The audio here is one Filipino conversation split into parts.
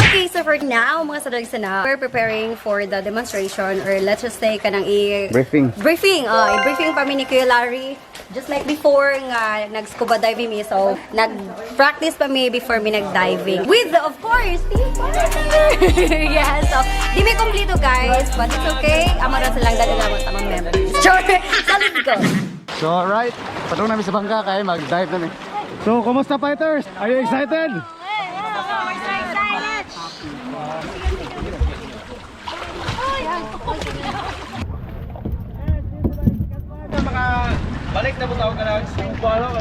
Okay, so for now, mga sadagsa na, we're preparing for the demonstration or let's just say kanang Briefing. Briefing pa mi ni Kuya Larry. Just like before nga nag-scuba diving mi, so nag-practice pa mi before mi nag-diving. With, of course, team partner! Yeah, so, di mi kompleto guys, but it's okay. Amo na silang dadalaman sa mga memories. Sure! So, let's go! So alright, patong namin sa bangka kaya mag-dive namin. So, kumusta fighters? Are you excited? Balik na po tawag ka na Scuba, no?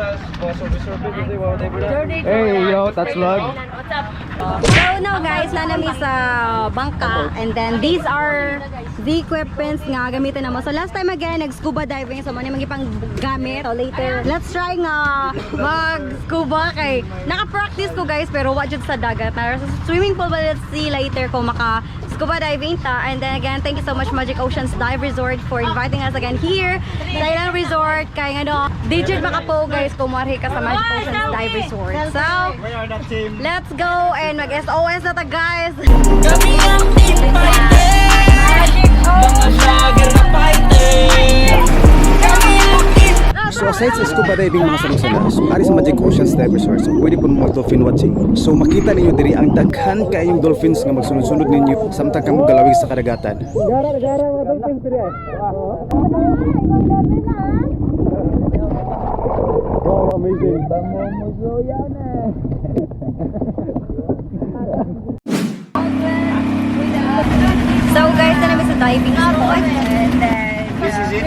Hey yo, that's vlog. So now guys, nanami sa bangka and then these are the equipments nga gamitin namo. So last time again, nag-scuba diving. So muna magipang gamit. So later, let's try nga mag-scuba kay naka-practice ko guys pero wa jud sa dagat. Na sa swimming pool, but let's see later kung maka scuba diving ta. And then again, thank you so much Magic Oceans Dive Resort for inviting us again here sa ilang resort. Kaya ano, digit baka po guys kumari ka sa Magic Oceans Dive Resort. So, let's go and mag-SOS na ta guys. Kami ang team fighter, mga vlogger na fighter. Kami ang team. So aside sa scuba diving mga sanong-sana, so ari sa Magic Oceans Dive Resort, so pwede po mag-dolphin watching. So makita ninyo diri ang daghan kayong dolphins nga magsunod-sunod ninyo samtang kamo galawig sa kadagatan. Gara mga dolphins diri. Oh, amazing. So guys, na namin sa diving spot and then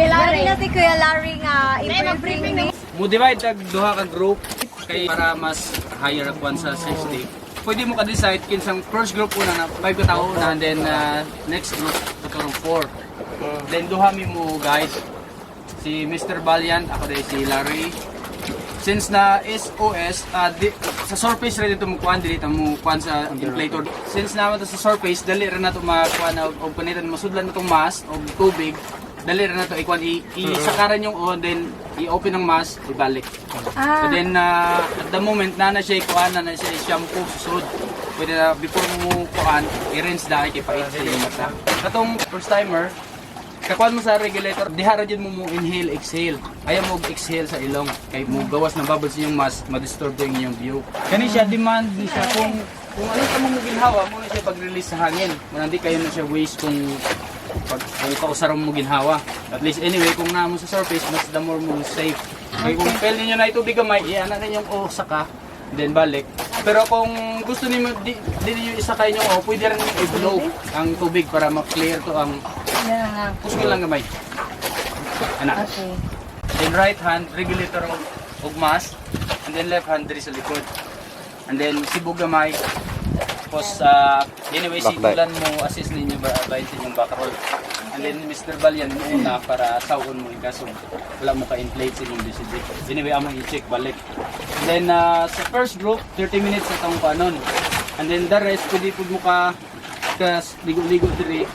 Larry na si Kuya Larry nga i-briefing me. Mo-divide tag duha ka group kay para mas higher up one sa safety. Pwede mo ka-decide kinsang first group una na 5 ka tao na and then next group katong 4. Then duha mi mo guys. Si Mr. Valiant, ako din si Larry. Since na SOS, sa surface ready to mukuan, dili ta mukuan sa inflator. Since naman to sa surface, dali ra na to makuan og panitan masudlan na tong mask og tubig. Dali ra na to ikuan isakaran yung on, then i-open ang mask, ibalik. So then at the moment na siya ikuan na siya shampoo susud. Pwede na before mo kuan, i-rinse dahil kay pait sa yung mata. Katong first timer, kakuan mo sa regulator, dihara dyan mo inhale, exhale. Ayaw mo exhale sa ilong. Kaya mo gawas ng bubbles yung mask, ma-disturb yung inyong view. Kani siya, demand di siya kung ano ka mo ginhawa, mo na siya pag-release sa hangin. Kung hindi kayo na siya waste kung kausarong mo ginhawa. At least anyway, kung na mo sa surface, mas the more mo safe. Kaya kung fail ninyo na itubig gamay, iyan na yung saka, then balik. Pero kung gusto niyo di niyo isakay niyo pwede rin niyo i-blow ang tubig para ma-clear to ang pusko lang gamay. Ana. Okay. Then right hand regulator og mask and then left hand diri sa likod. And then sibog gamay. Tapos anyway si Jelan mo assist ninyo ba sa inyong back roll. And then Mr. Valiant muna para sawon mo kaso wala mo ka-inflate sa inyong DCD. Anyway amo i-check balik. And then sa first group 30 minutes na tong panon. And then the rest pwede pud mo ka ligo-ligo diri.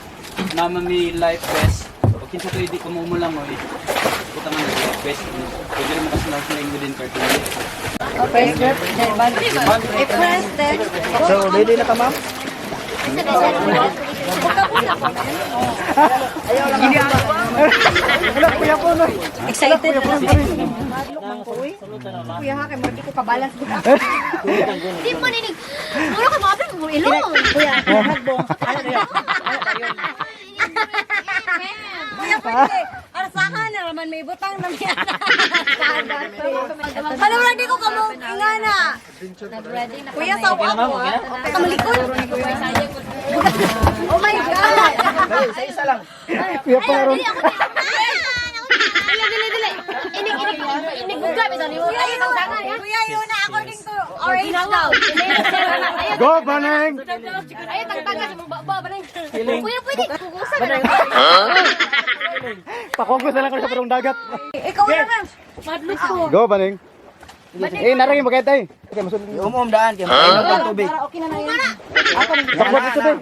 Naman may life vest. Pag kinsa kayo di ka mumulang mo, puta man na life vest. Pwede rin makasnorkeling within 30 minutes. Okay, good. I-press then. So ready na ka ma'am? Excited na. Kuya ha, kay Marty ko kabalance dito. Di mo ninig. Muro ka mga mo ilong. Kuya, hagbong. Kuya, pwede. Arsahan na naman, may butang na miyan. Alam mo, hindi ko kamong ingana. Kuya, saw ako ha. Kamalikod. Oh my God. Sa isa lang. Kuya parang. Dili. Inig-ugab ito. Kuya, yun na according to orange daw. Go Baneng. Ay, tagtagas mo ba Baneng? Kuya, pwede. Pugusan na lang. Pakogos na lang ko sa parong dagat. Ikaw na lang. Madlog ko. Go Baneng. Eh, narang yung bagay tayo. Okay, masunod. Daan kay mainom ng tubig. Okay na na yan. Bakit ito tayo?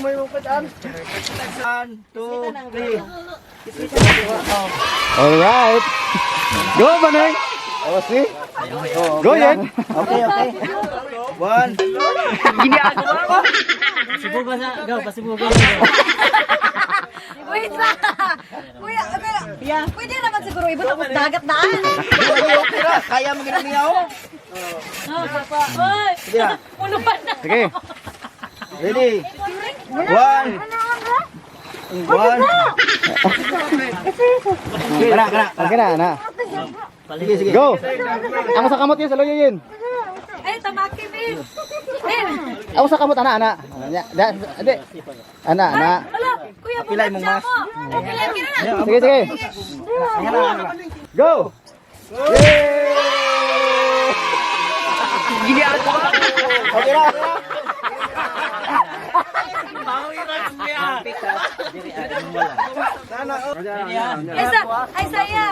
May mapadaan. 1, 2, 3. Alright. Go, Baneng. Oh, see? Go, Yen. Okay, okay. 1. Wait lang. Kuya, pwede naman siguro ibot ako sa dagat daan. Kaya mo ginang niya oh. Sige na. Sige. Ready? 1. 1. Kana, kana. Okay na, na. Sige, sige. Go. Ako sa kamot yun, sa loyo yun. Ay, tamaki, babe. Ako sa kamot, ana, ana. Ade. Ana, ana. Kuya, Pilay mong mas. pilay ka na. Sige, sige. Go. Yay! Okay na. Ay, saya.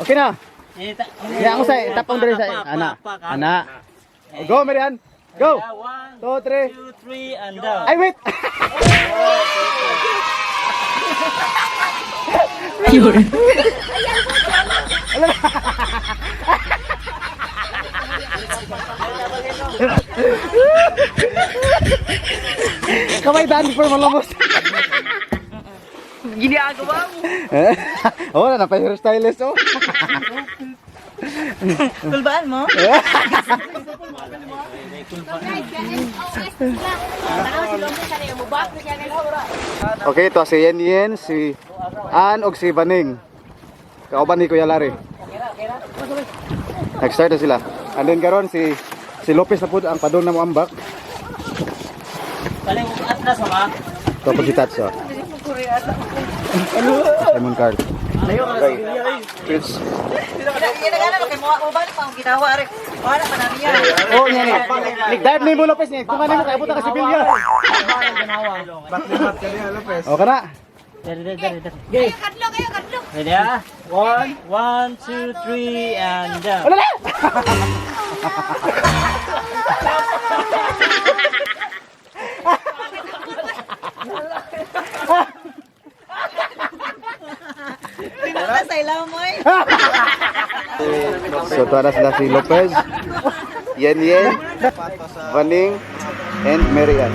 Okay na. Kaya ako sa tapang dali sa ana. Ana. Go, Marian. Go. 2, 3. 3 and down. Ay, wait. Kamay daan before malamos. Ginagawa mo. Oh, na pa hairstylist oh. Tulbaan mo? Okay, ito si Yen Yen, si Ann og si Baning. Kauban ni Kuya Larry. Nag-start na sila. And then karon si Lopez na pud ang padung na mo ambak. Paling atlas ma. Tapos si Tatso. Lemon card. Okay. It's oh, yan eh. Nigdad ni mo Lopez ni. Tungan mo kay buta ka sibilya. Oh, kana. Dari. Ready ah? 1, 2, 3 and down. Wala na. So, ito na sila si Lopez, Yen Yen, Vaning, and Marian.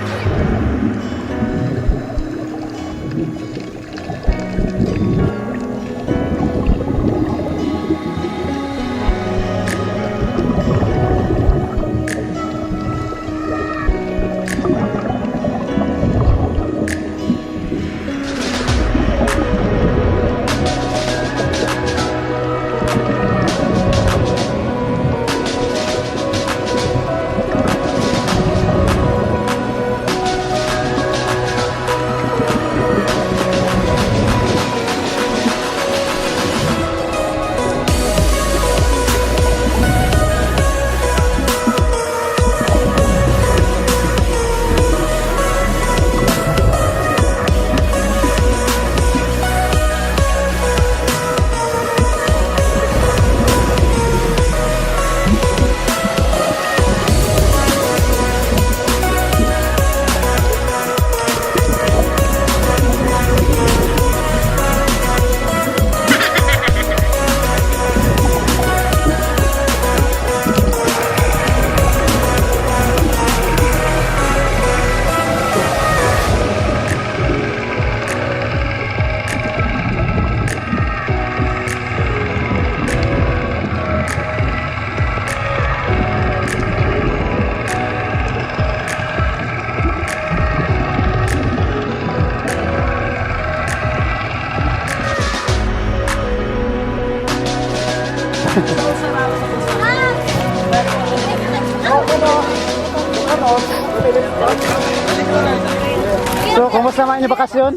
So, kumusta naman yung bakasyon?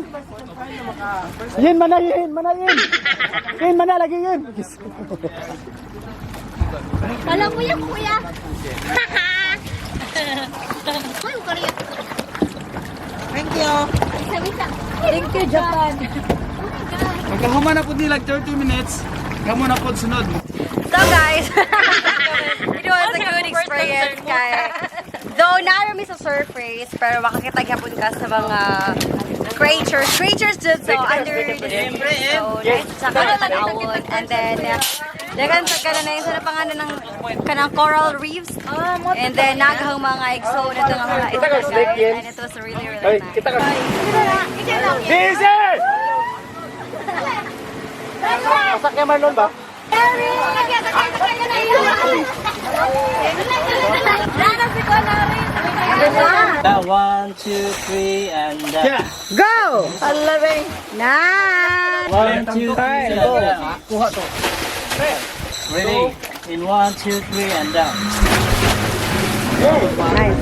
Yin, mana, yin, mana, yin. Yin, mana, lagi yin. Kalau kuya. Ay, Korea. Thank you. Bisa-bisa. Thank you, Japan. Pagkahuman na po nila 30 minutes, kamo na po sunod. So guys, it was a good experience guys. Though narami sa surface, pero makakitaghapon ka sa mga creatures dun, so under the sea. So nice sa kanatanawon. And then, dagan sa kananayin sa pangalan ng kanang coral reefs. And then, naghang mga exo na ito mga islas guys. And it was really, really nice. Diesel! Masakya Marlon ba? One, two, three, and down. Go! Nice! 1, 2, 3, and down. Ready? In 1, 2, 3, and down. Nice.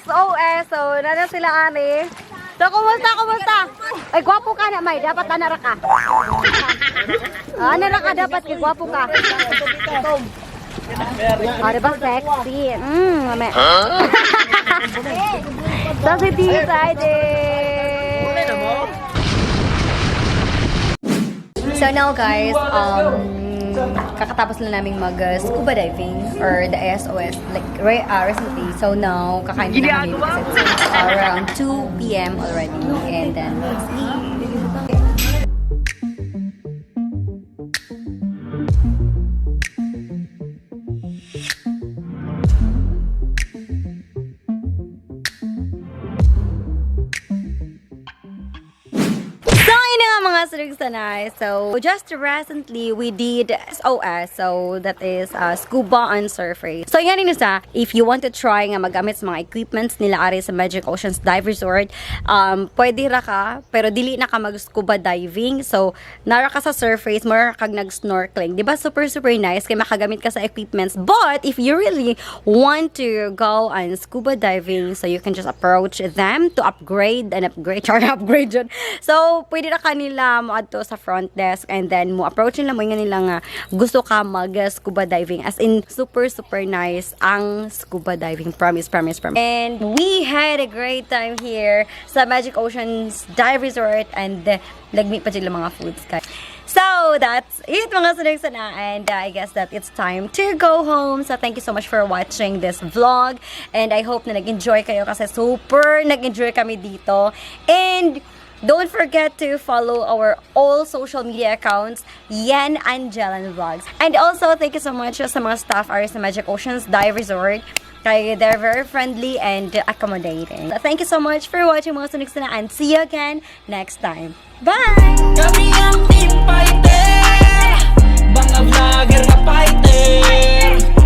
SOS, so nana sila ani. So kumusta? Ay gwapo ka na may, dapat anara ka. Anara ka dapat kay gwapo ka. Ah, diba sexy? Mame. So si T-side So now guys, kakatapos lang naming mag-scuba diving or the SOS like recently. So now, kakain na kami kasi it's around 2 p.m. already. And then, let's eat. So just recently we did SOS, so that is scuba on surface. So yan yun sa, if you want to try nga magamit sa mga equipments nila ari sa Magic Oceans Dive Resort, pwede ra ka pero dili na ka mag scuba diving. So nara ka sa surface, mara kag nag snorkeling, di ba? Super nice kay makagamit ka sa equipments. But if you really want to go on scuba diving, so you can just approach them to upgrade yun. So pwede ra kanila mo adto sa front desk and then mo approach nila mo nga nila gusto ka mag scuba diving, as in super nice ang scuba diving, promise. And we had a great time here sa Magic Oceans Dive Resort and lagmi pa sila mga foods guys. So that's it mga sunay-sana, and I guess that it's time to go home. So thank you so much for watching this vlog, and I hope na nag-enjoy kayo kasi super nag-enjoy kami dito. And don't forget to follow our all social media accounts, yenandjelan vlogs. And also, thank you so much sa mga staff sa Magic Oceans Dive Resort. They're very friendly and accommodating. Thank you so much for watching mga sunod-sunod, and see you again next time. Bye! Kami ang team fighter, mga vlogger na fighter.